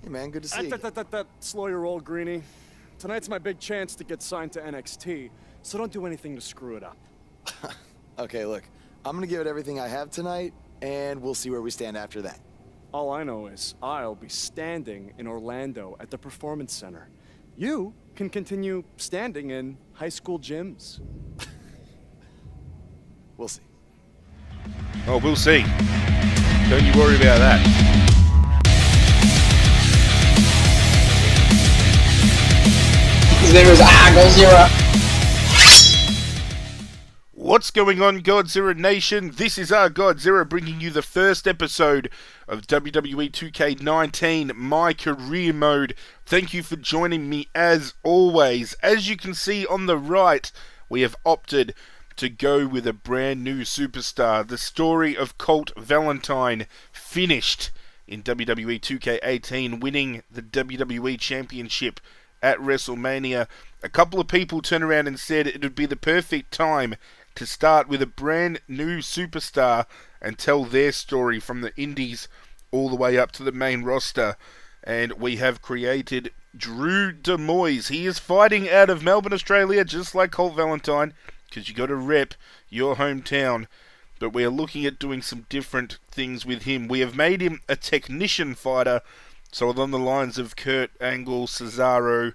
Hey man, good to see you. Slow your roll, Greenie. Tonight's my big chance to get signed to NXT, so don't do anything to screw it up. Okay, look, I'm gonna give it everything I have tonight, and we'll see where we stand after that. All I know is I'll be standing in Orlando at the Performance Center. You can continue standing in high school gyms. We'll see. Oh, we'll see. Don't you worry about that. His name is Godzilla. What's going on, Godzilla Nation? This is Godzilla bringing you the first episode of WWE 2K19 MyCareer Mode. Thank you for joining me as always. As you can see on the right, we have opted to go with a brand new superstar. The story of Colt Valentine finished in WWE 2K18, winning the WWE Championship at WrestleMania. A couple of people turned around and said it would be the perfect time to start with a brand new superstar and tell their story from the indies all the way up to the main roster. And we have created Drew DeMoise. He is fighting out of Melbourne, Australia, just like Colt Valentine, because you got to rep your hometown. But we are looking at doing some different things with him. We have made him a technician fighter, so along the lines of Kurt Angle, Cesaro,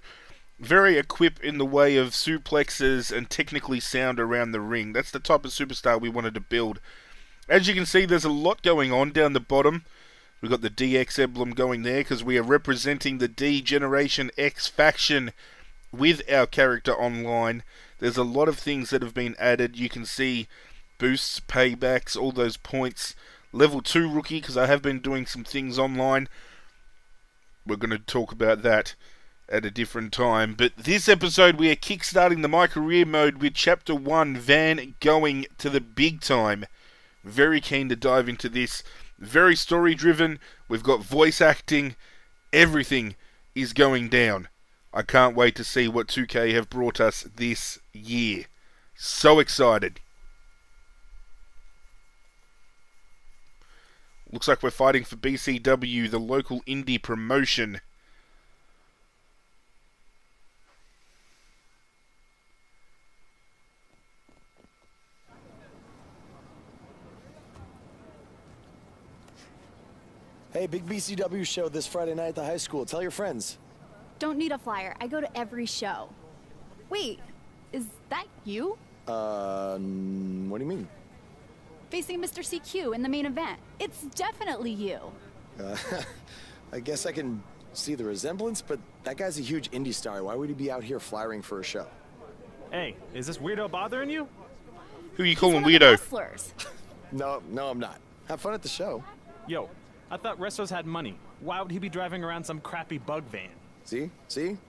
very equipped in the way of suplexes and technically sound around the ring. That's the type of superstar we wanted to build. As you can see, there's a lot going on down the bottom. We've got the DX emblem going there because we are representing the D Generation X faction with our character online. There's a lot of things that have been added. You can see boosts, paybacks, all those points. Level 2 rookie, because I have been doing some things online. We're going to talk about that at a different time. But this episode, we are kickstarting the MyCareer mode with Chapter 1, Van going to the big time. Very keen to dive into this. Very story-driven. We've got voice acting. Everything is going down. I can't wait to see what 2K have brought us this year. So excited. Looks like we're fighting for BCW, the local indie promotion. Hey, big BCW show this Friday night at the high school. Tell your friends. Don't need a flyer. I go to every show. Wait, is that you? What do you mean? Facing Mr. CQ in the main event. It's definitely you. I guess I can see the resemblance, but that guy's a huge indie star. Why would he be out here flyering for a show? Hey, is this weirdo bothering you? Who are you calling He's one of the weirdo? wrestlers. No, I'm not. Have fun at the show. Yo, I thought wrestlers had money. Why would he be driving around some crappy bug van? See?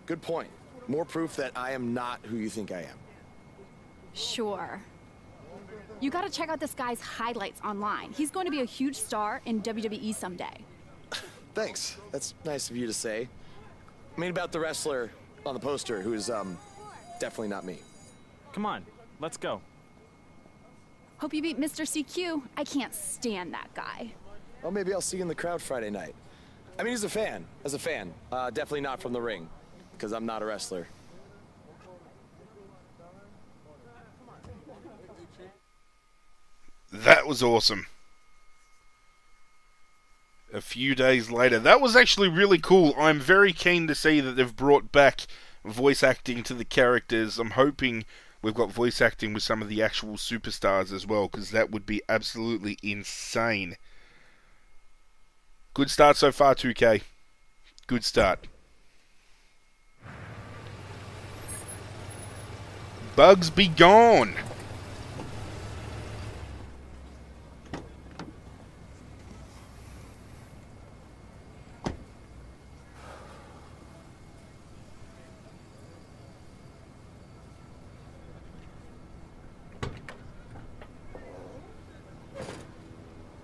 Good point. More proof that I am not who you think I am. Sure. You gotta check out this guy's highlights online. He's going to be a huge star in WWE someday. Thanks. That's nice of you to say. I mean about the wrestler on the poster who's, definitely not me. Come on, let's go. Hope you beat Mr. CQ. I can't stand that guy. Well, maybe I'll see you in the crowd Friday night. I mean, as a fan. Definitely not from the ring, because I'm not a wrestler. That was awesome. A few days later. That was actually really cool. I'm very keen to see that they've brought back voice acting to the characters. I'm hoping we've got voice acting with some of the actual superstars as well, because that would be absolutely insane. Good start so far, 2K. Good start. Bugs be gone.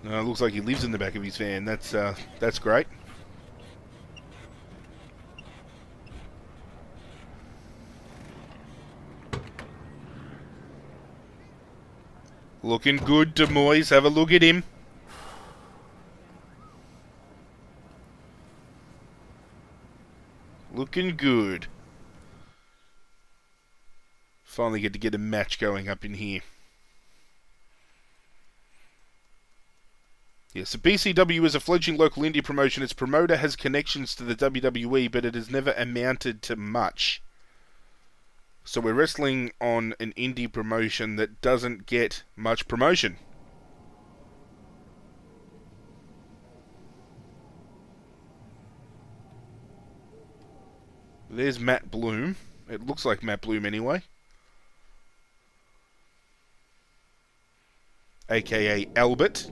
Looks like he lives in the back of his van. That's great. Looking good, DeMoise. Have a look at him. Looking good. Finally get a match going up in here. Yeah, so BCW is a fledgling local indie promotion. Its promoter has connections to the WWE, but it has never amounted to much. So we're wrestling on an indie promotion that doesn't get much promotion. There's Matt Bloom. It looks like Matt Bloom anyway. AKA Albert.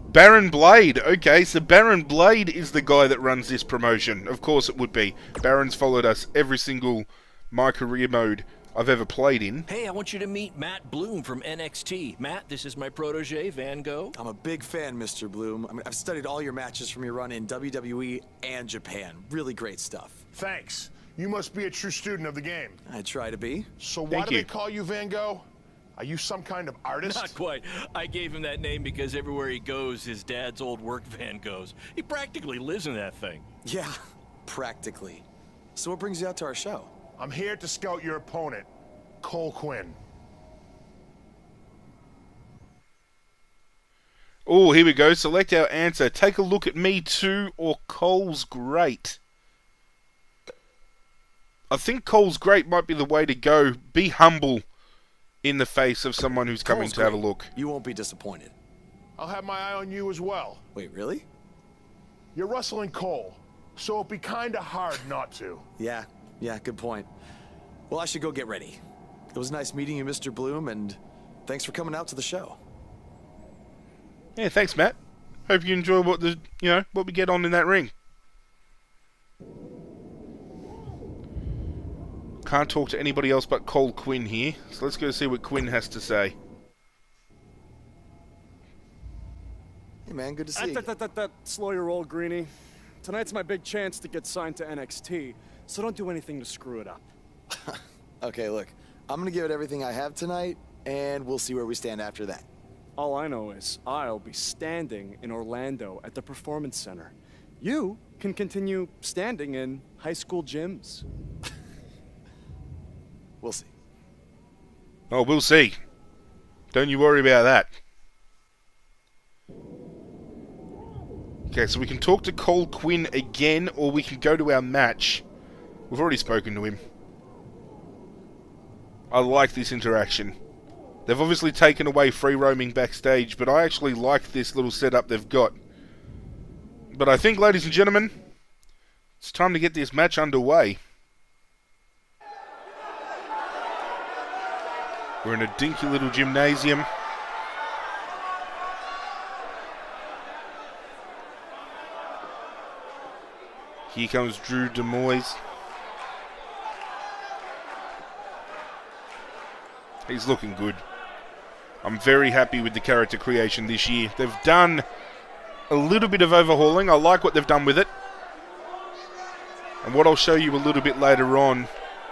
Baron Blade. Okay, so Baron Blade is the guy that runs this promotion. Of course it would be. Baron's followed us every single MyCareer mode I've ever played in. Hey, I want you to meet Matt Bloom from NXT. Matt, this is my protege, Van Gogh. I'm a big fan, Mr. Bloom. I mean, I've studied all your matches from your run in WWE and Japan. Really great stuff. Thanks. You must be a true student of the game. I try to be. So why Thank do you. they call you Van Gogh? Are you some kind of artist? Not quite. I gave him that name because everywhere he goes, his dad's old work van goes. He practically lives in that thing. Yeah, practically. So what brings you out to our show? I'm here to scout your opponent, Cole Quinn. Oh, here we go. Select our answer. Take a look at me too, or Cole's great. I think Cole's great might be the way to go. Be humble in the face of someone who's coming Cole's to have a great. look. You won't be disappointed. I'll have my eye on you as well. Wait, really? You're wrestling Cole, so it'd be kinda hard not to. Yeah, good point. Well, I should go get ready. It was nice meeting you, Mr. Bloom, and thanks for coming out to the show. Yeah, thanks, Matt. Hope you enjoy what we get on in that ring. Can't talk to anybody else but Cole Quinn here, so let's go see what Quinn has to say. Hey, man, good to see you. Slow your roll, Greenie. Tonight's my big chance to get signed to NXT, so don't do anything to screw it up. Okay, look, I'm gonna give it everything I have tonight, and we'll see where we stand after that. All I know is I'll be standing in Orlando at the Performance Center. You can continue standing in high school gyms. We'll see. Oh, we'll see. Don't you worry about that. Okay, so we can talk to Cole Quinn again, or we can go to our match. We've already spoken to him. I like this interaction. They've obviously taken away free roaming backstage, but I actually like this little setup they've got. But I think, ladies and gentlemen, it's time to get this match underway. We're in a dinky little gymnasium. Here comes Drew Demoise. He's looking good. I'm very happy with the character creation this year. They've done a little bit of overhauling. I like what they've done with it. And what I'll show you a little bit later on,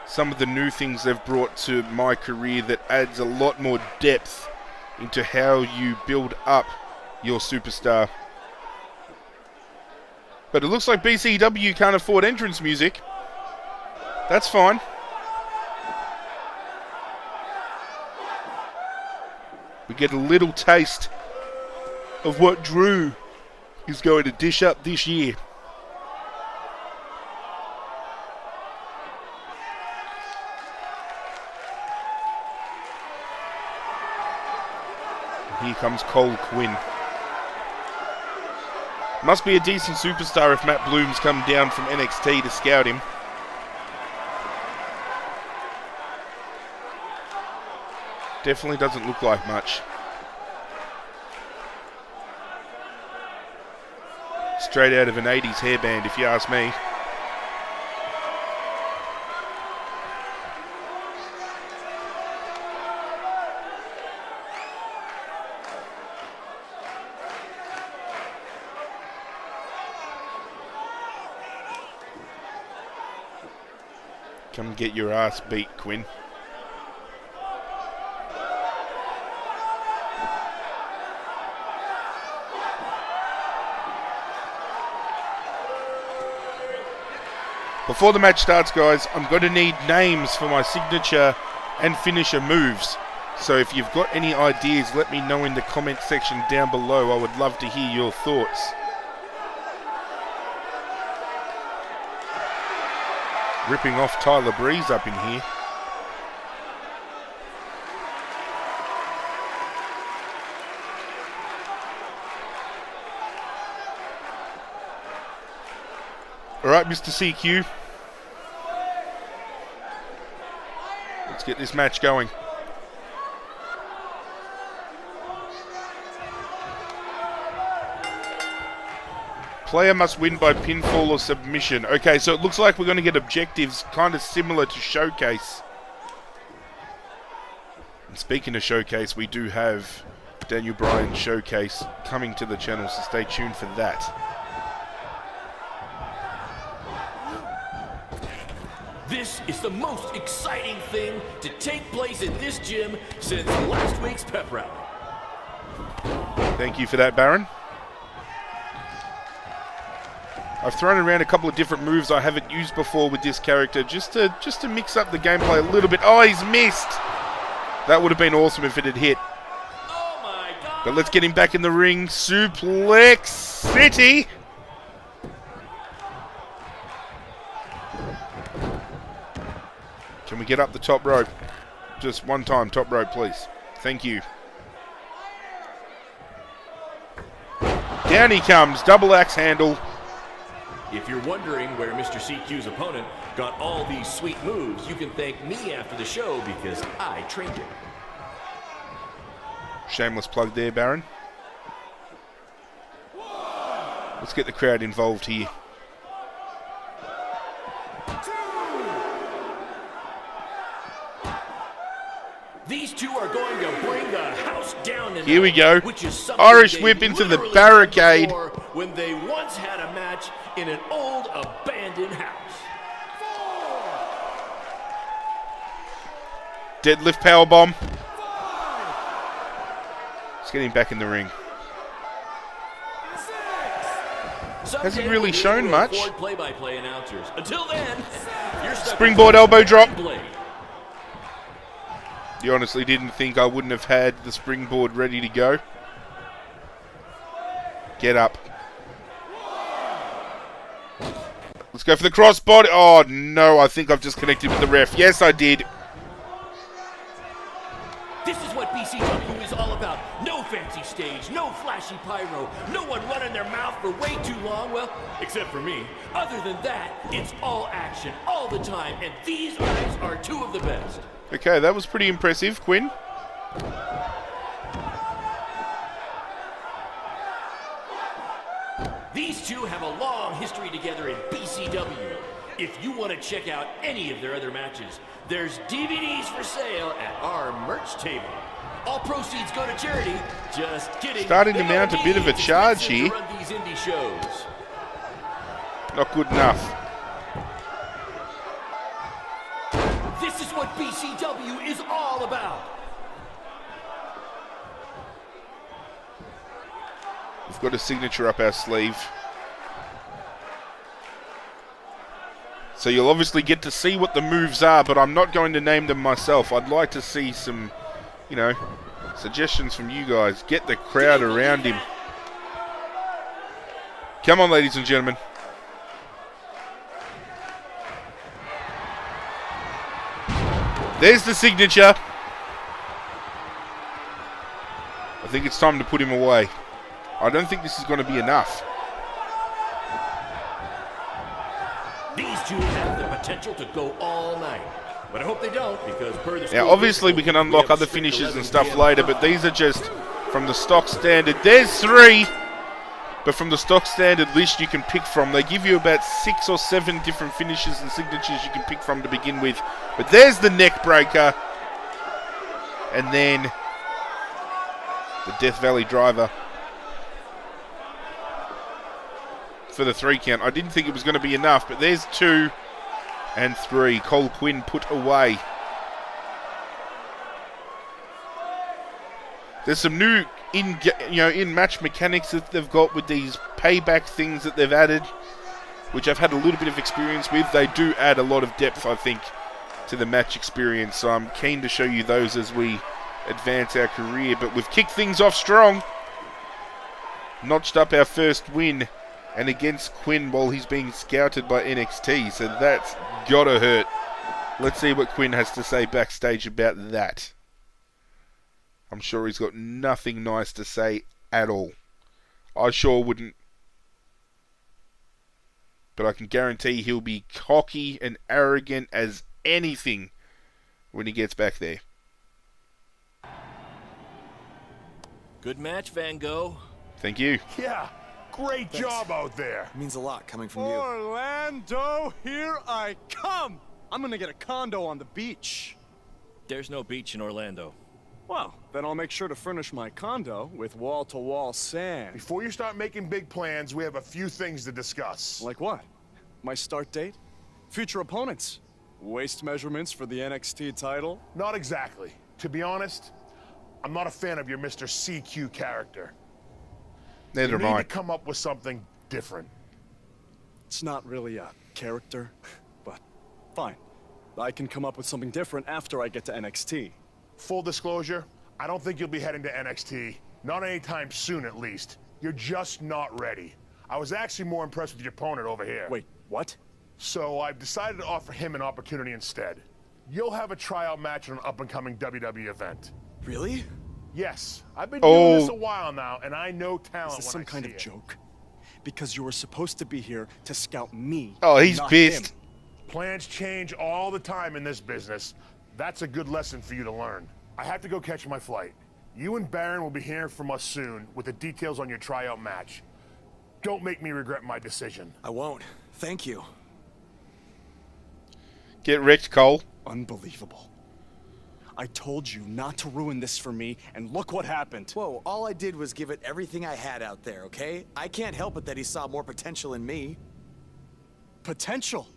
some of the new things they've brought to MyCareer that adds a lot more depth into how you build up your superstar. But it looks like BCW can't afford entrance music. That's fine. We get a little taste of what Drew is going to dish up this year. Here comes Cole Quinn. Must be a decent superstar if Matt Bloom's come down from NXT to scout him. Definitely doesn't look like much. Straight out of an 80s hairband, if you ask me. Come get your ass beat, Quinn. Before the match starts, guys, I'm going to need names for my signature and finisher moves. So if you've got any ideas, let me know in the comment section down below. I would love to hear your thoughts. Ripping off Tyler Breeze up in here. Alright, Mr. CQ. Let's get this match going. Player must win by pinfall or submission. Okay, so it looks like we're going to get objectives kind of similar to Showcase. And speaking of Showcase, we do have Daniel Bryan's Showcase coming to the channel, so stay tuned for that. This is the most exciting thing to take place in this gym since last week's pep rally. Thank you for that, Baron. I've thrown around a couple of different moves I haven't used before with this character just to mix up the gameplay a little bit. Oh, he's missed! That would have been awesome if it had hit. Oh my God. But let's get him back in the ring. Suplex City! Can we get up the top rope? Just one time, top rope, please. Thank you. Down he comes, double axe handle. If you're wondering where Mr. CQ's opponent got all these sweet moves, you can thank me after the show because I trained him. Shameless plug there, Baron. Let's get the crowd involved here. These two are going to bring the house down tonight. Here we go. Which is something Irish they whip into the literally barricade. done before when they once had a match in an old abandoned house. Deadlift powerbomb. Let's get him back in the ring. Hasn't really shown much. Play-by-play announcers. Until then, you're stuck Springboard with elbow drop. Blade. You honestly didn't think I wouldn't have had the springboard ready to go? Get up. Let's go for the crossbody. Oh no, I think I've just connected with the ref. Yes, I did. This is what BCW is all about. No fancy stage, no flashy pyro, no one running their mouth for way too long, well, except for me. Other than that, it's all action, all the time, and these guys are two of the best. Okay, that was pretty impressive, Quinn. These two have a long history together in BCW. If you want to check out any of their other matches, there's DVDs for sale at our merch table. All proceeds go to charity. Just kidding. Starting to mount a bit of a charge here. To run these indie shows. Not good enough. This is what BCW is all about. We've got a signature up our sleeve. So you'll obviously get to see what the moves are, but I'm not going to name them myself. I'd like to see some, you know, suggestions from you guys. Get the crowd around him. Come on, ladies and gentlemen. There's the signature. I think it's time to put him away. I don't think this is going to be enough. These two have the potential to go all night. But I hope they don't, because per the Now, obviously, we can unlock other finishes and stuff later, but these are just from the stock standard. There's 3, but from the stock standard list you can pick from. They give you about 6 or 7 different finishes and signatures you can pick from to begin with. But there's the neck breaker, and then the Death Valley driver for the 3 count. I didn't think it was going to be enough, but there's 2 and 3. Cole Quinn put away. There's some new in-match mechanics that they've got with these payback things that they've added. which I've had a little bit of experience with. They do add a lot of depth, I think, to the match experience. So I'm keen to show you those as we advance our career. But we've kicked things off strong. Notched up our first win, and against Quinn while he's being scouted by NXT. So that's gotta hurt. Let's see what Quinn has to say backstage about that. I'm sure he's got nothing nice to say at all. I sure wouldn't. But I can guarantee he'll be cocky and arrogant as anything when he gets back there. Good match, Van Gogh. Thank you. Yeah, great job out there. It means a lot coming from you. Orlando, here I come! I'm gonna get a condo on the beach. There's no beach in Orlando. Well, then I'll make sure to furnish my condo with wall-to-wall sand. Before you start making big plans, we have a few things to discuss. Like what? My start date? Future opponents? Waist measurements for the NXT title? Not exactly. To be honest, I'm not a fan of your Mr. CQ character. Neither You am need I. to come up with something different. It's not really a character, but fine. I can come up with something different after I get to NXT. Full disclosure, I don't think you'll be heading to NXT. Not anytime soon, at least. You're just not ready. I was actually more impressed with your opponent over here. Wait, what? So I've decided to offer him an opportunity instead. You'll have a tryout match on an up-and-coming WWE event. Really? Yes, I've been doing this Oh. a while now, and I know talent Is this when some kind I of see it. joke? Because you were supposed to be here to scout me. Oh, he's not pissed. him. Plans change all the time in this business. That's a good lesson for you to learn. I have to go catch my flight. You and Baron will be hearing from us soon with the details on your tryout match. Don't make me regret my decision. I won't. Thank you. Get wrecked, Cole. Unbelievable. I told you not to ruin this for me, and look what happened. Whoa, all I did was give it everything I had out there, okay? I can't help it that he saw more potential in me. Potential?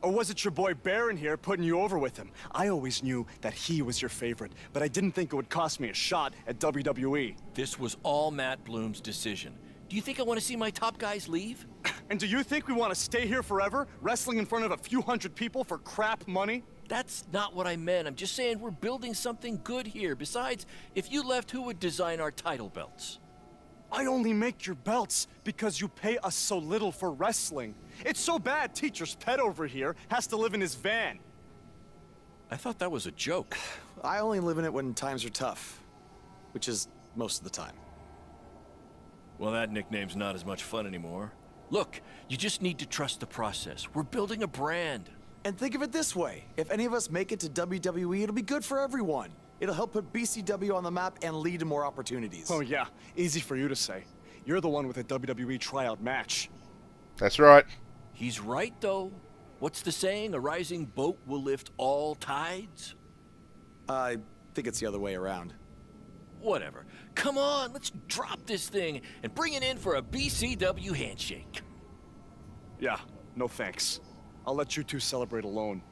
Or was it your boy Baron here putting you over with him? I always knew that he was your favorite, but I didn't think it would cost me a shot at WWE. This was all Matt Bloom's decision. Do you think I want to see my top guys leave? And do you think we want to stay here forever, wrestling in front of a few hundred people for crap money? That's not what I meant. I'm just saying we're building something good here. Besides, if you left, who would design our title belts? I only make your belts because you pay us so little for wrestling. It's so bad Teacher's pet over here has to live in his van. I thought that was a joke. I only live in it when times are tough, which is most of the time. Well, that nickname's not as much fun anymore. Look, you just need to trust the process. We're building a brand. And think of it this way. If any of us make it to WWE, it'll be good for everyone. It'll help put BCW on the map and lead to more opportunities. Oh yeah, easy for you to say. You're the one with a WWE tryout match. That's right. He's right, though. What's the saying? A rising boat will lift all tides? I think it's the other way around. Whatever. Come on, let's drop this thing and bring it in for a BCW handshake. Yeah, no thanks. I'll let you two celebrate alone.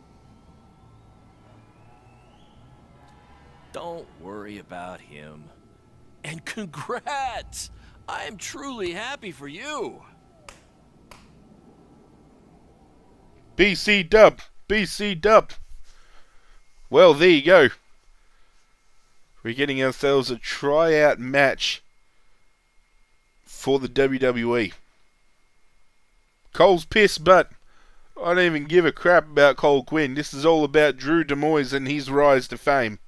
Don't worry about him. And congrats! I am truly happy for you. BC Dub. BC Dub. Well, there you go. We're getting ourselves a tryout match for the WWE. Cole's pissed, but I don't even give a crap about Cole Quinn. This is all about Drew DeMoise and his rise to fame.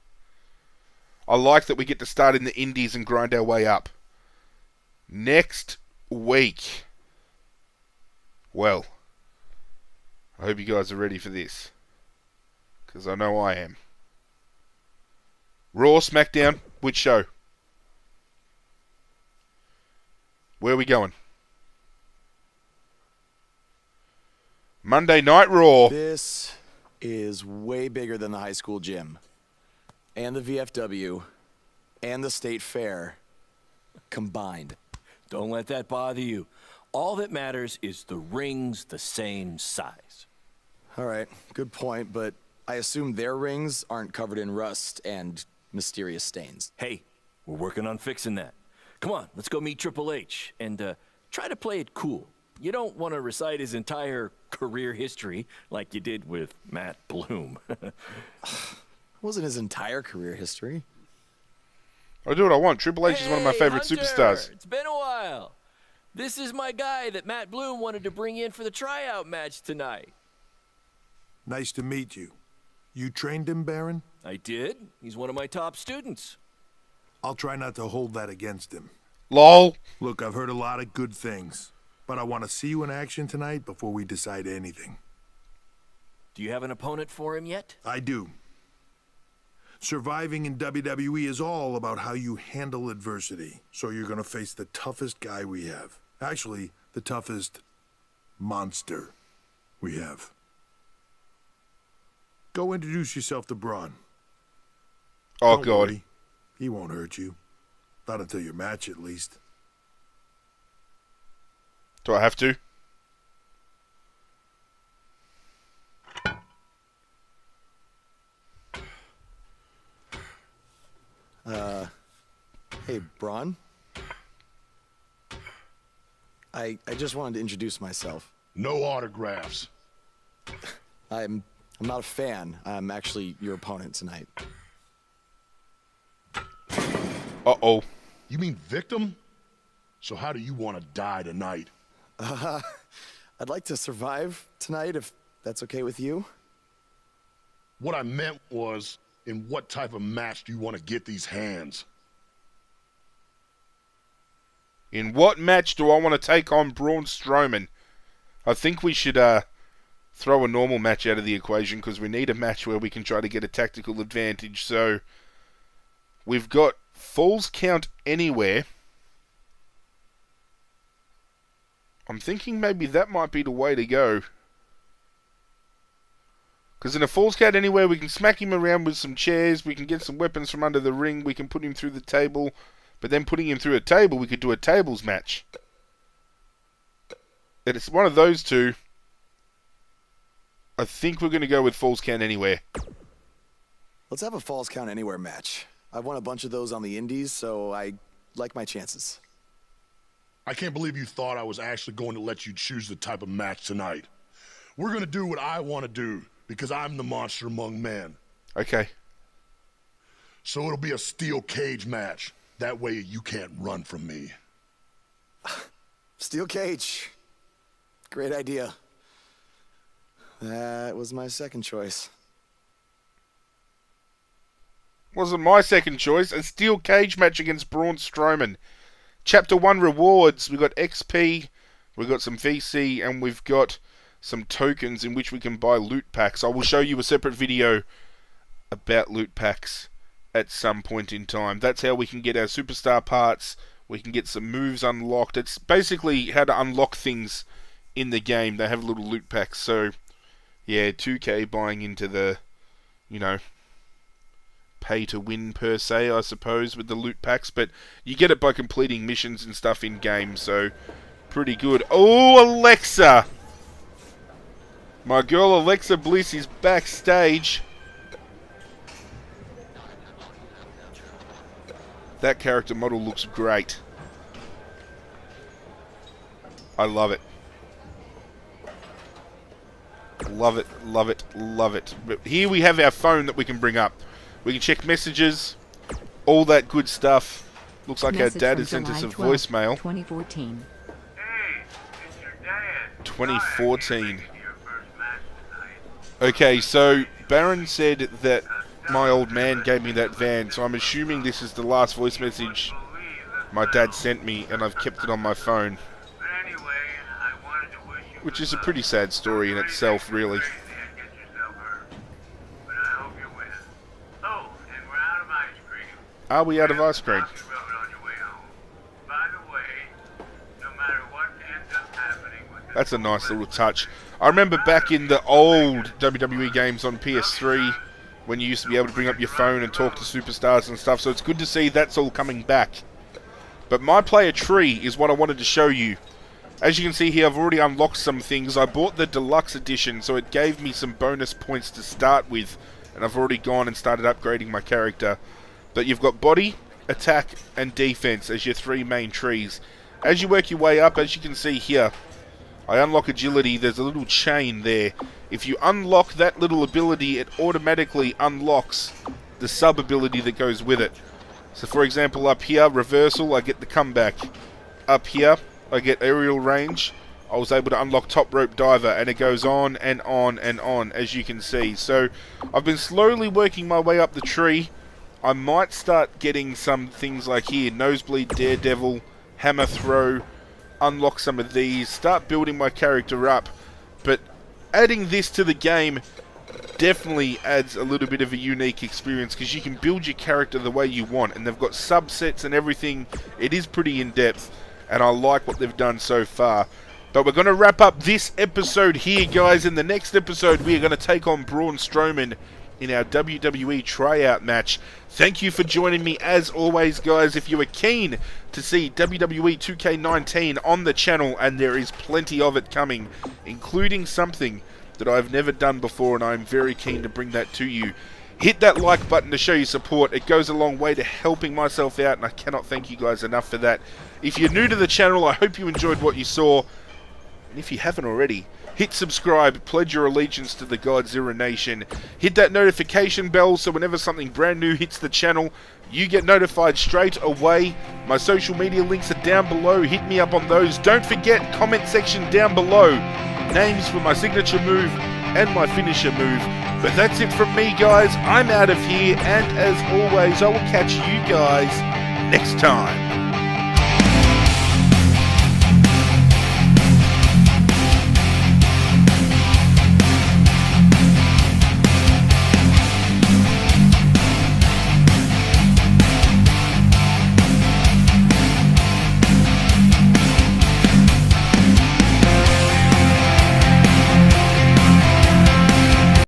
I like that we get to start in the indies and grind our way up. Next week. Well, I hope you guys are ready for this, because I know I am. Raw, SmackDown, which show? Where are we going? Monday Night Raw. This is way bigger than the high school gym, and the VFW, and the state fair combined. Don't let that bother you. All that matters is the ring's the same size. All right, good point, but I assume their rings aren't covered in rust and mysterious stains. Hey, we're working on fixing that. Come on, let's go meet Triple H and try to play it cool. You don't want to recite his entire career history like you did with Matt Bloom. It wasn't his entire career history. I do what I want. Triple H is one of my favorite Hunter, superstars. It's been a while. This is my guy that Matt Bloom wanted to bring in for the tryout match tonight. Nice to meet you. You trained him, Baron? I did. He's one of my top students. I'll try not to hold that against him. LOL. Look, I've heard a lot of good things, but I want to see you in action tonight before we decide anything. Do you have an opponent for him yet? I do. Surviving in WWE is all about how you handle adversity, so you're going to face the toughest guy we have. Actually, the toughest monster we have. Go introduce yourself to Braun. Oh, Don't God. worry. He won't hurt you. Not until your match, at least. Do I have to? Hey, Braun? I just wanted to introduce myself. No autographs. I'm not a fan. I'm actually your opponent tonight. Uh-oh. You mean victim? So how do you want to die tonight? I'd like to survive tonight if that's okay with you. What I meant was, in what type of match do you want to get these hands? In what match do I want to take on Braun Strowman? I think we should throw a normal match out of the equation because we need a match where we can try to get a tactical advantage. So we've got Falls Count Anywhere. I'm thinking maybe that might be the way to go. Because in a Falls Count Anywhere, we can smack him around with some chairs, we can get some weapons from under the ring, we can put him through the table, but then putting him through a table, we could do a tables match. And it's one of those two. I think we're going to go with Falls Count Anywhere. Let's have a Falls Count Anywhere match. I've won a bunch of those on the indies, so I like my chances. I can't believe you thought I was actually going to let you choose the type of match tonight. We're going to do what I want to do, because I'm the monster among men. Okay. So it'll be a steel cage match. That way you can't run from me. Steel cage. Great idea. That was my second choice. Wasn't my second choice. A steel cage match against Braun Strowman. Chapter 1 rewards. We've got XP, we've got some VC, and we've got some tokens in which we can buy loot packs. I will show you a separate video about loot packs at some point in time. That's how we can get our superstar parts. We can get some moves unlocked. It's basically how to unlock things in the game. They have little loot packs. So, yeah, 2K buying into the, you know, pay to win per se, I suppose, with the loot packs. But you get it by completing missions and stuff in game. So, pretty good. Oh, Alexa! My girl Alexa Bliss is backstage. That character model looks great. I love it. Love it, love it, love it. But here we have our phone that we can bring up. We can check messages, all that good stuff. Looks like Message our dad from has sent us a July 12th, voicemail. 2014. Hey, it's your dad. 2014. Okay, so Baron said that my old man gave me that van, so I'm assuming this is the last voice message my dad sent me, and I've kept it on my phone. Which is a pretty sad story in itself, really. Are we out of ice cream? That's a nice little touch. I remember back in the old WWE games on PS3 when you used to be able to bring up your phone and talk to superstars and stuff, so it's good to see that's all coming back. But my player tree is what I wanted to show you. As you can see here, I've already unlocked some things. I bought the deluxe edition, so it gave me some bonus points to start with, and I've already gone and started upgrading my character. But you've got body, attack, and defense as your three main trees. As you work your way up, as you can see here, I unlock agility. There's a little chain there. If you unlock that little ability, it automatically unlocks the sub-ability that goes with it. So for example, up here, reversal, I get the comeback. Up here, I get aerial range. I was able to unlock top rope diver, and it goes on and on and on, as you can see. So I've been slowly working my way up the tree. I might start getting some things like here, nosebleed daredevil, hammer throw, unlock some of these, start building my character up. But adding this to the game definitely adds a little bit of a unique experience, because you can build your character the way you want, and they've got subsets and everything. It is pretty in-depth, and I like what they've done so far. But we're going to wrap up this episode here, guys. In the next episode, we are going to take on Braun Strowman in our WWE tryout match. Thank you for joining me as always, guys. If you are keen to see WWE 2K19 on the channel, and there is plenty of it coming, including something that I've never done before, and I'm very keen to bring that to you, hit that like button to show your support. It goes a long way to helping myself out, and I cannot thank you guys enough for that. If you're new to the channel, I hope you enjoyed what you saw. And if you haven't already, hit subscribe, pledge your allegiance to the Godzilla Nation, hit that notification bell so whenever something brand new hits the channel, you get notified straight away. My social media links are down below, hit me up on those. Don't forget, comment section down below, names for my signature move and my finisher move. But that's it from me, guys. I'm out of here, and as always, I will catch you guys next time.